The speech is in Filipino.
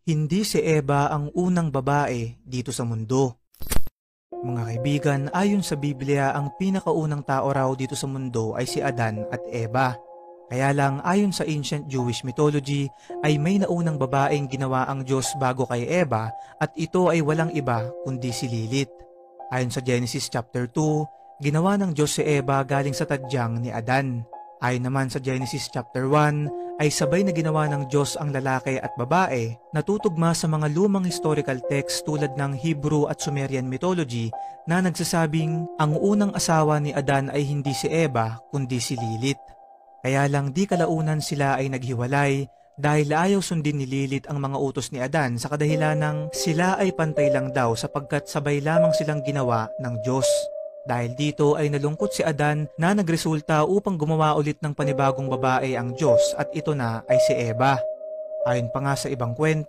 Hindi si Eva ang unang babae dito sa mundo. Mga kaibigan, ayon sa Biblia, ang pinakaunang tao raw dito sa mundo ay si Adan at Eva. Kaya lang ayon sa ancient Jewish mythology ay may naunang babaeng ginawa ang Diyos bago kay Eva at ito ay walang iba kundi si Lilith. Ayon sa Genesis chapter 2, ginawa ng Diyos si Eva galing sa tadyang ni Adan. Ayon naman sa Genesis chapter 1 ay sabay na ginawa ng Diyos ang lalaki at babae na tutugma sa mga lumang historical text tulad ng Hebrew at Sumerian mythology na nagsasabing ang unang asawa ni Adan ay hindi si Eva kundi si Lilith. Kaya lang di kalaunan sila ay naghiwalay dahil ayaw sundin ni Lilith ang mga utos ni Adan sa kadahilan ng sila ay pantay lang daw sapagkat sabay lamang silang ginawa ng Diyos. Dahil dito ay nalungkot si Adan na nagresulta upang gumawa ulit ng panibagong babae ang Diyos at ito na ay si Eva. Ayon pa nga sa ibang kwento